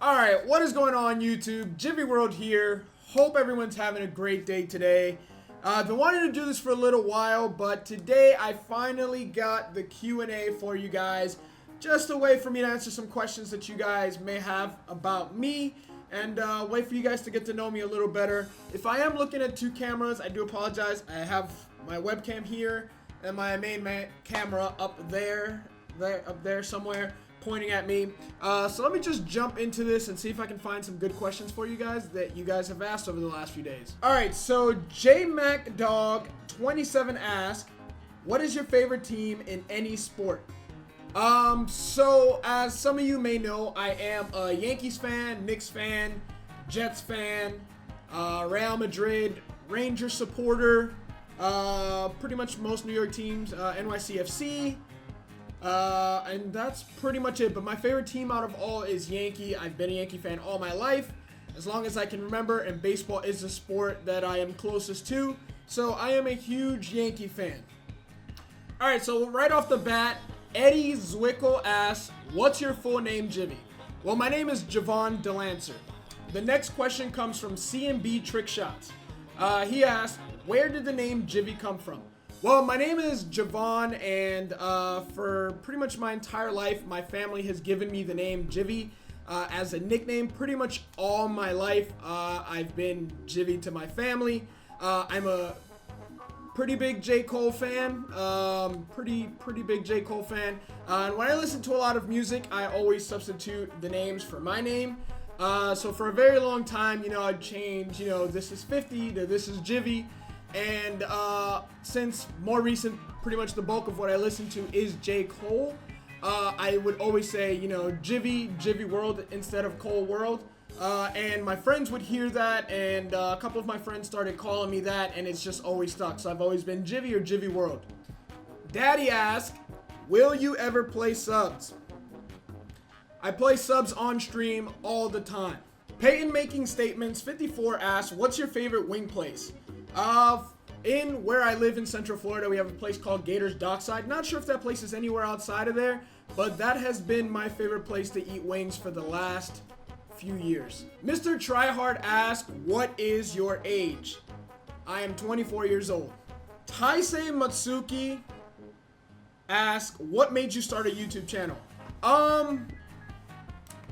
Alright, what is going on YouTube? Gyvi World here. Hope everyone's having a great day today. I've been wanting to do this for a little while, but today I finally got the Q&A for you guys. Just a way for me to answer some questions that you guys may have about me, and a way for you guys to get to know me a little better. If I am looking at two cameras, I do apologize. I have my webcam here and my main camera up there somewhere, pointing at me. So let me just jump into this and see if I can find some good questions for you guys that you guys have asked over the last few days. Alright, so JMacDog27 asked, what is your favorite team in any sport? So as some of you may know, I am a Yankees fan, Knicks fan, Jets fan, Real Madrid, Rangers supporter, pretty much most New York teams, NYCFC, and that's pretty much it. But my favorite team out of all is Yankee. I've been a Yankee fan all my life, as long as I can remember, and baseball is the sport that I am closest to, so I am a huge Yankee fan. Alright, so right off the bat, Eddie Zwickle asks, what's your full name, Gyvi? Well, my name is Javon DeLancer. The next question comes from C&B Trick Shots. He asks, where did the name Gyvi come from? Well, my name is Javon, and for pretty much my entire life, my family has given me the name Gyvi as a nickname. Pretty much all my life, I've been Gyvi to my family. I'm a pretty big J. Cole fan, pretty big J. Cole fan, and when I listen to a lot of music, I always substitute the names for my name. So for a very long time, I'd change, this is 50 to this is Gyvi, and since more recent, pretty much the bulk of what I listen to is J. Cole, I would always say, Gyvi World instead of Cole World. And my friends would hear that, and a couple of my friends started calling me that, and it's just always stuck. So I've always been Gyvi or Gyvi World. Daddy asked, will you ever play subs? I play subs on stream all the time. Peyton Making Statements 54 asks, what's your favorite wing place? In where I live in Central Florida, we have a place called Gators Dockside. Not sure if that place is anywhere outside of there, but that has been my favorite place to eat wings for the last few years. Mr. Tryhard asks, what is your age? I am 24 years old. Taisei Matsuki asks, what made you start a YouTube channel?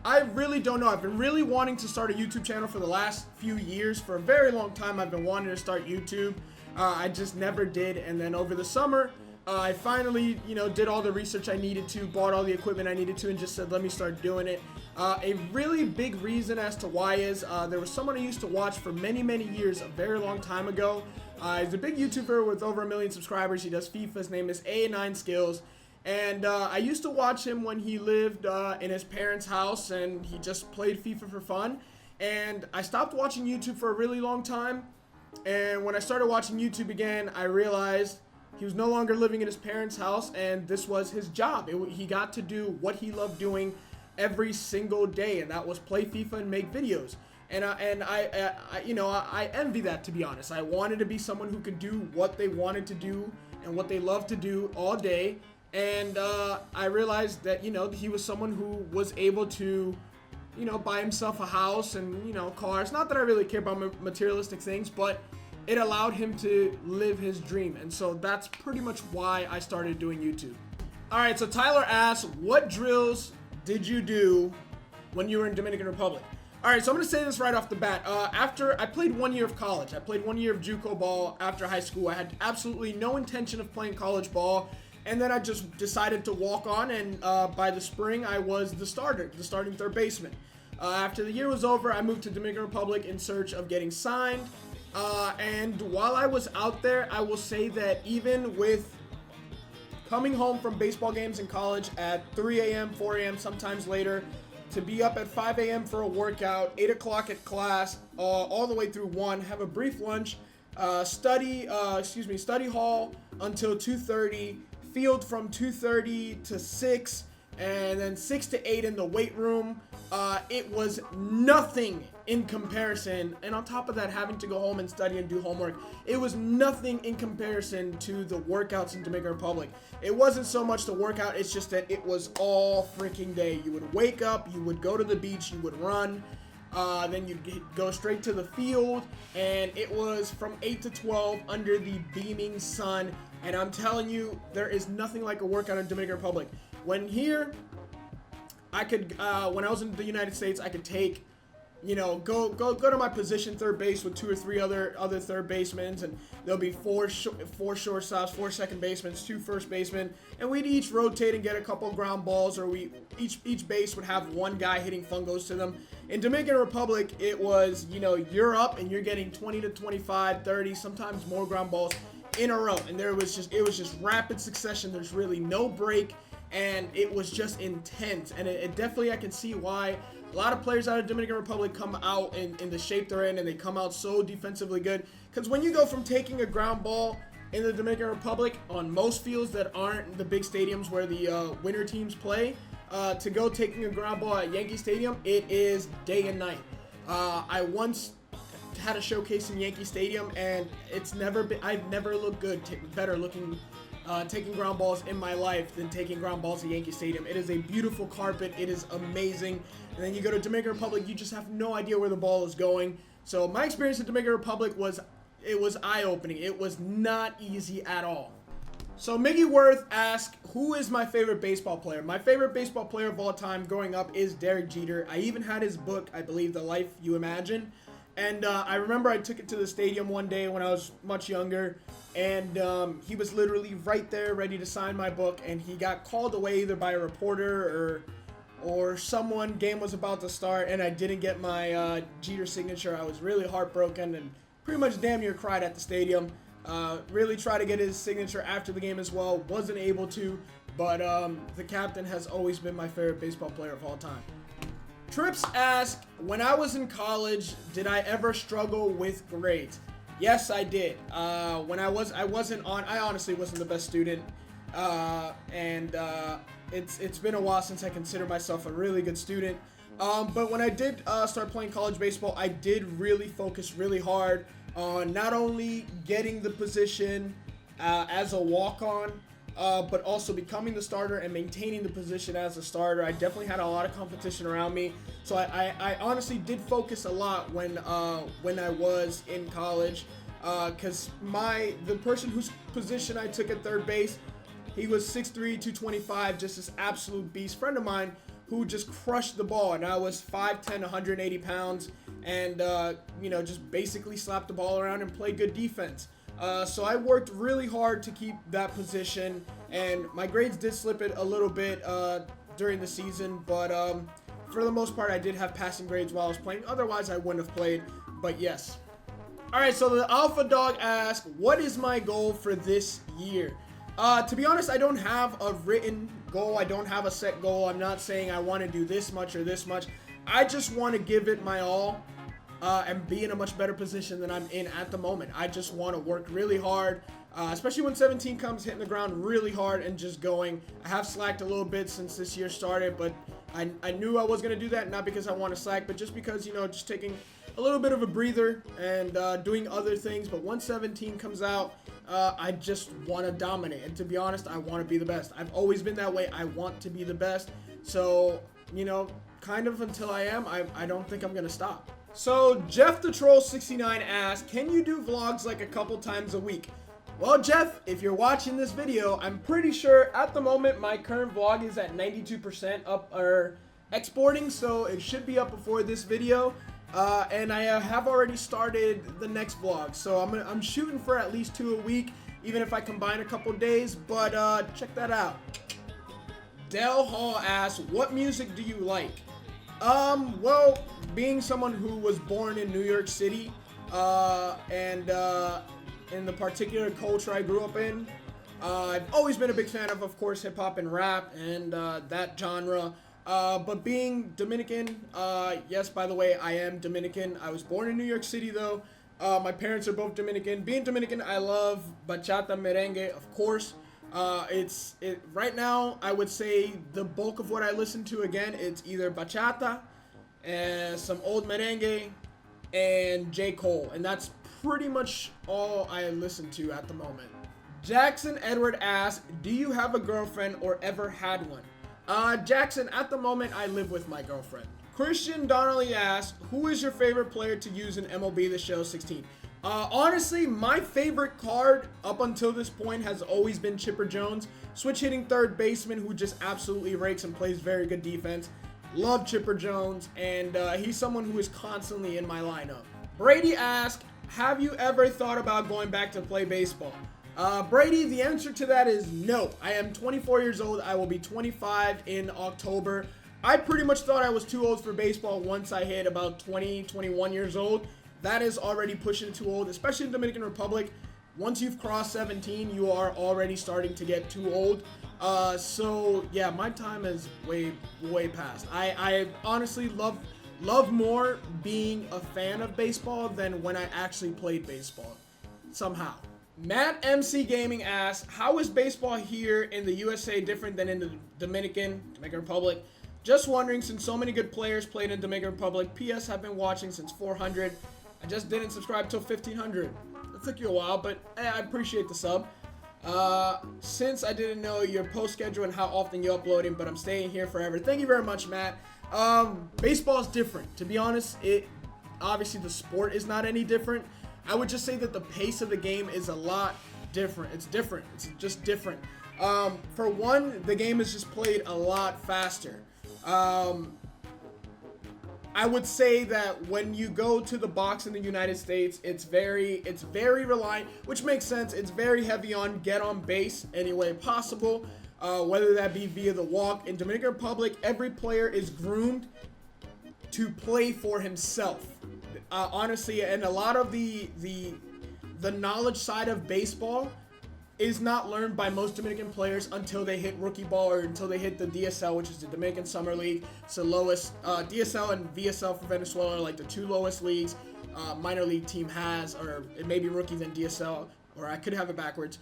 I really don't know. I've been really wanting to start a YouTube channel for the last few years. For a very long time, I've been wanting to start YouTube. I just never did, and then over the summer, I finally, did all the research I needed to, bought all the equipment I needed to, and just said, let me start doing it. A really big reason as to why is there was someone I used to watch for many years, a very long time ago. He's a big YouTuber with over 1 million subscribers. He does FIFA. His name is A9 Skills. And I used to watch him when he lived in his parents' house, and he just played FIFA for fun. And I stopped watching YouTube for a really long time. And when I started watching YouTube again, I realized he was no longer living in his parents' house, and this was his job. He got to do what he loved doing every single day, and that was play FIFA and make videos. And I envy that, to be honest. I wanted to be someone who could do what they wanted to do and what they loved to do all day. And I realized that, he was someone who was able to, buy himself a house and, cars. Not that I really care about materialistic things, but it allowed him to live his dream. And so that's pretty much why I started doing YouTube. All right, so Tyler asks, what drills did you do when you were in Dominican Republic? All right, so I'm going to say this right off the bat. After I played 1 year of college, I played 1 year of JUCO ball after high school. I had absolutely no intention of playing college ball. And then I just decided to walk on, and by the spring, I was the starting third baseman. After the year was over, I moved to Dominican Republic in search of getting signed. And while I was out there, I will say that even with coming home from baseball games in college at 3 a.m., 4 a.m., sometimes later, to be up at 5 a.m. for a workout, 8 o'clock at class, all the way through 1, have a brief lunch, study hall until 2:30, field from 2:30 to 6, and then 6 to 8 in the weight room, it was nothing in comparison. And on top of that, having to go home and study and do homework, it was nothing in comparison to the workouts in Dominican Republic. It wasn't so much the workout, it's just that it was all freaking day. You would wake up, you would go to the beach, you would run, then you'd go straight to the field, and it was from 8 to 12 under the beaming sun. And I'm telling you, there is nothing like a workout in Dominican Republic. When I could, when I was in the United States, I could take, go to my position, third base, with 2 or 3 other third basemen, and there'll be four shortstops, 4 second basemen, 2 first basemen, and we'd each rotate and get a couple ground balls, or each base would have one guy hitting fungos to them. In Dominican Republic, it was, you're up and you're getting 20 to 25, 30, sometimes more ground balls in a row, and it was just rapid succession. There's really no break. And it was just intense, and it definitely, I can see why a lot of players out of Dominican Republic come out in the shape they're in, and they come out so defensively good. Because when you go from taking a ground ball in the Dominican Republic on most fields that aren't the big stadiums where the winter teams play, to go taking a ground ball at Yankee Stadium, it is day and night. I once had a showcase in Yankee Stadium, and I've never looked better looking taking ground balls in my life than taking ground balls at Yankee Stadium. It is a beautiful carpet. It is amazing. And then you go to Dominican Republic, you just have no idea where the ball is going. So my experience at Dominican Republic was eye-opening. It was not easy at all. So Miggy Worth asked, who is my favorite baseball player? My favorite baseball player of all time growing up is Derek Jeter. I even had his book, I believe, The Life You Imagine. And I remember I took it to the stadium one day when I was much younger, and he was literally right there ready to sign my book, and he got called away either by a reporter or someone. Game was about to start, and I didn't get my Jeter signature. I was really heartbroken and pretty much damn near cried at the stadium. Really tried to get his signature after the game as well. Wasn't able to, but the captain has always been my favorite baseball player of all time. Trips asked, when I was in college, did I ever struggle with grades? Yes, I did. When I honestly wasn't the best student, and it's been a while since I consider myself a really good student. But when I did start playing college baseball, I did really focus really hard on not only getting the position as a walk-on, but also becoming the starter and maintaining the position as a starter. I definitely had a lot of competition around me, so I honestly did focus a lot when I was in college, because the person whose position I took at third base, he was 6'3", 225, just this absolute beast. Friend of mine who just crushed the ball, and I was 5'10", 180 pounds, and just basically slapped the ball around and played good defense. So I worked really hard to keep that position, and my grades did slip it a little bit during the season, but for the most part, I did have passing grades while I was playing. Otherwise, I wouldn't have played, but yes. All right, so the Alpha Dog asked, what is my goal for this year? To be honest, I don't have a written goal. I don't have a set goal. I'm not saying I want to do this much or this much. I just want to give it my all. And be in a much better position than I'm in at the moment. I just want to work really hard, especially when 17 comes, hitting the ground really hard and just going. I have slacked a little bit since this year started, but I knew I was going to do that, not because I want to slack, but just because, just taking a little bit of a breather and doing other things. But once 17 comes out, I just want to dominate. And to be honest, I want to be the best. I've always been that way. I want to be the best. So, kind of until I am, I don't think I'm going to stop. So Jeff the Troll 69 asked, can you do vlogs like a couple times a week? Well, Jeff, if you're watching this video, I'm pretty sure at the moment my current vlog is at 92% up or exporting, so it should be up before this video. And I have already started the next vlog, so I'm shooting for at least 2 a week, even if I combine a couple days. But check that out. Del Hall asks, what music do you like? Well, being someone who was born in New York City, and in the particular culture I grew up in, I've always been a big fan of course, hip-hop and rap and that genre. But being Dominican, yes, by the way, I am Dominican. I was born in New York City, though. My parents are both Dominican. Being Dominican, I love bachata, merengue, of course. Right now, I would say the bulk of what I listen to, again, it's either bachata, some old merengue, and J. Cole. And that's pretty much all I listen to at the moment. Jackson Edward asks, do you have a girlfriend or ever had one? Jackson, at the moment, I live with my girlfriend. Christian Donnelly asks, who is your favorite player to use in MLB The Show 16? Honestly, my favorite card up until this point has always been Chipper Jones, switch hitting third baseman who just absolutely rakes and plays very good defense. Love Chipper Jones, and he's someone who is constantly in my lineup. Brady asks, have you ever thought about going back to play baseball? Brady, the answer to that is no. I am 24 years old. I will be 25 in October. I pretty much thought I was too old for baseball once I hit about 20, 21 years old. That is already pushing too old, especially in Dominican Republic. Once you've crossed 17, you are already starting to get too old. So yeah, my time is way past. I honestly love more being a fan of baseball than when I actually played baseball. Somehow. Matt MC Gaming asks, how is baseball here in the USA different than in the Dominican Republic? Just wondering, since so many good players played in Dominican Republic. PS, I've been watching since 400. I just didn't subscribe till 1500. That took you a while, but I appreciate the sub. Since I didn't know your post schedule and how often you uploading, but I'm staying here forever. Thank you very much, Matt. Baseball is different. To be honest, obviously the sport is not any different. I would just say that the pace of the game is a lot different. It's different. It's just different. For one, the game is just played a lot faster. I would say that when you go to the box in the United States, it's very reliant, which makes sense. It's very heavy on get on base any way possible, whether that be via the walk. In Dominican Republic, every player is groomed to play for himself. Honestly, and a lot of the knowledge side of baseball is not learned by most Dominican players until they hit rookie ball or until they hit the DSL, which is the Dominican Summer League. It's the lowest. DSL and VSL for Venezuela are like the two lowest leagues minor league team has, or it may be rookie then DSL, or I could have it backwards.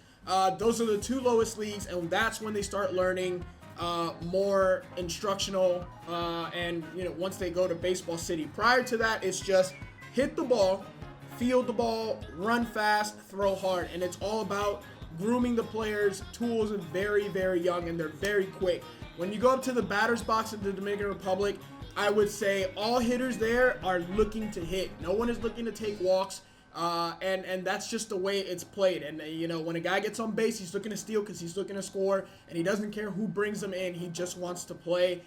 Those are the two lowest leagues, and that's when they start learning more instructional, and once they go to Baseball City. Prior to that, it's just hit the ball, field the ball, run fast, throw hard, and it's all about grooming the players. Tools are very young, and they're very quick. When you go up to the batter's box in the Dominican Republic, I would say all hitters there are looking to hit. No one is looking to take walks. And that's just the way it's played. And when a guy gets on base, he's looking to steal because he's looking to score, and he doesn't care who brings him in. He just wants to play.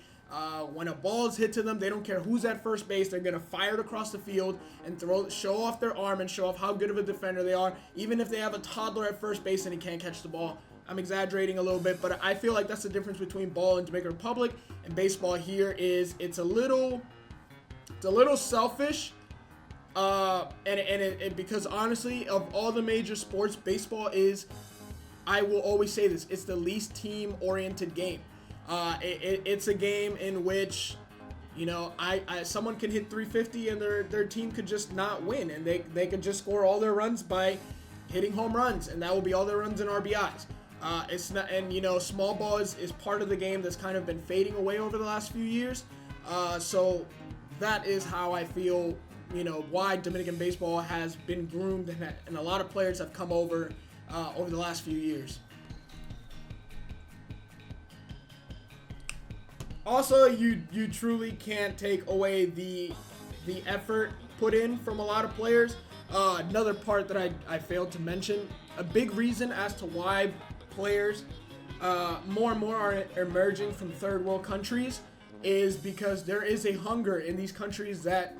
When a ball is hit to them, they don't care who's at first base. They're gonna fire it across the field and show off their arm and show off how good of a defender they are, even if they have a toddler at first base and he can't catch the ball. I'm exaggerating a little bit, but I feel like that's the difference between ball in Dominican Republic and baseball here. It's a little selfish. Because honestly, of all the major sports, baseball is, I will always say this, it's the least team-oriented game. It's a game in which, someone can hit 350 and their team could just not win, and they could just score all their runs by hitting home runs, and that will be all their runs and RBIs. It's not, and small ball is part of the game that's kind of been fading away over the last few years. So that is how I feel. Why Dominican baseball has been groomed, and a lot of players have come over the last few years. Also, you truly can't take away the effort put in from a lot of players. Another part that I failed to mention, a big reason as to why players more and more are emerging from third world countries is because there is a hunger in these countries that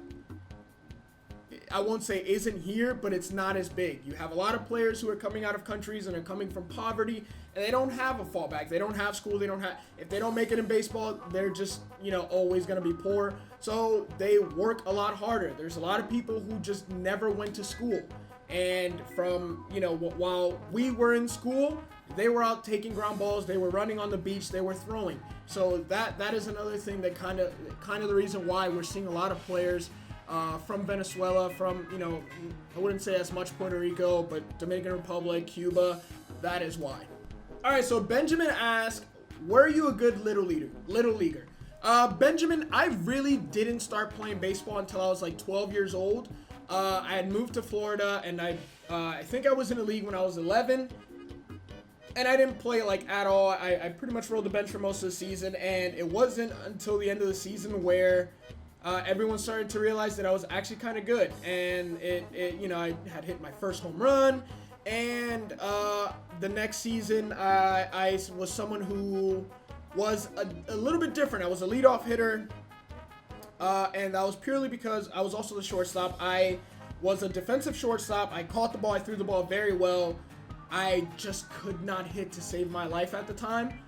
I won't say isn't here, but it's not as big. You have a lot of players who are coming out of countries and are coming from poverty, and they don't have a fallback. They don't have school. If they don't make it in baseball, they're just, always going to be poor. So they work a lot harder. There's a lot of people who just never went to school. And from, while we were in school, they were out taking ground balls. They were running on the beach. They were throwing. So that is another thing that kind of the reason why we're seeing a lot of players from Venezuela, from, I wouldn't say as much Puerto Rico, but Dominican Republic, Cuba. That is why. All right, so Benjamin asked, were you a good little leaguer? Benjamin, I really didn't start playing baseball until I was like 12 years old. I had moved to Florida, and I think I was in a league when I was 11. And I didn't play like at all. I pretty much rode the bench for most of the season, and it wasn't until the end of the season where everyone started to realize that I was actually kind of good. And I had hit my first home run, and the next season I was someone who was a little bit different. I was a leadoff hitter, and that was purely because I was also the shortstop. I was a defensive shortstop. I caught the ball. I threw the ball very well. I just could not hit to save my life at the time.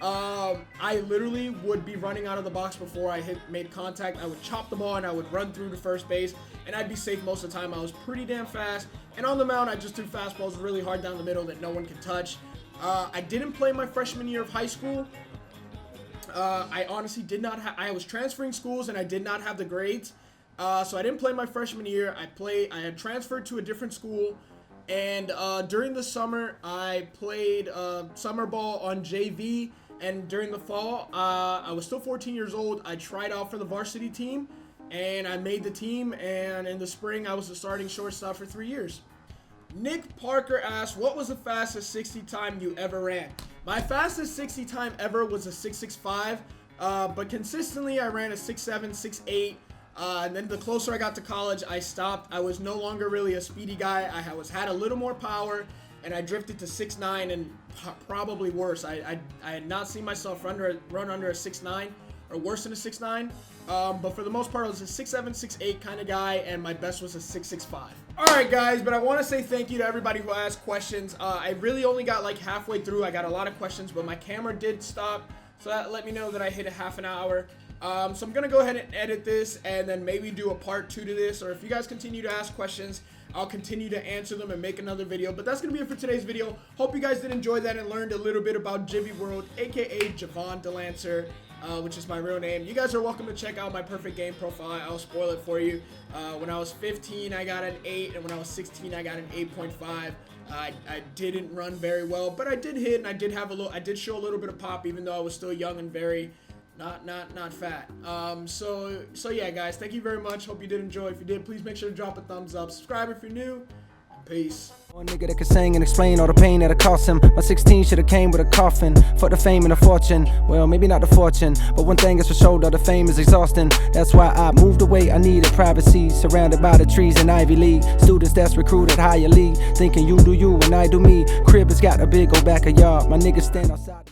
I literally would be running out of the box before I made contact. I would chop the ball and I would run through to first base, and I'd be safe most of the time. I was pretty damn fast, and on the mound I just threw fastballs really hard down the middle that no one could touch. I didn't play my freshman year of high school. I honestly did not I was transferring schools and I did not have the grades, so I didn't play my freshman year. I had transferred to a different school. And during the summer, I played summer ball on JV, and during the fall, I was still 14 years old. I tried out for the varsity team, and I made the team, and in the spring, I was the starting shortstop for 3 years. Nick Parker asked, what was the fastest 60 time you ever ran? My fastest 60 time ever was a 6.65, but consistently, I ran a 6.7, 6.8. And then the closer I got to college, I stopped. I was no longer really a speedy guy. I had a little more power, and I drifted to 6'9", and probably worse. I had not seen myself run under a 6'9", or worse than a 6'9". But for the most part, I was a 6'7", 6'8" kind of guy, and my best was a 6'6". Alright guys, but I want to say thank you to everybody who asked questions. I really only got like halfway through. I got a lot of questions, but my camera did stop, so that let me know that I hit a half an hour. So I'm going to go ahead and edit this and then maybe do a part 2 to this, or if you guys continue to ask questions, I'll continue to answer them and make another video. But that's going to be it for today's video. Hope you guys did enjoy that and learned a little bit about Gyvi World, aka Javon DeLancer, which is my real name. You guys are welcome to check out my perfect game profile. I'll spoil it for you. When I was 15, I got an 8, and when I was 16, I got an 8.5. I didn't run very well, but I did hit, and I did show a little bit of pop, even though I was still young and very not fat. So yeah guys, thank you very much. Hope you did enjoy. If you did, please make sure to drop a thumbs up, subscribe if you're new. Peace. One nigga that could sing and explain all the pain that it cost him. My 16 should've came with a coffin. For the fame and the fortune. Well, maybe not the fortune, but one thing is for sure, though, the fame is exhausting. That's why I moved away. I needed privacy, surrounded by the trees in Ivy League. Students that's recruited higher league, thinking you do you and I do me. Crib has got a big old backyard. My niggas stand outside.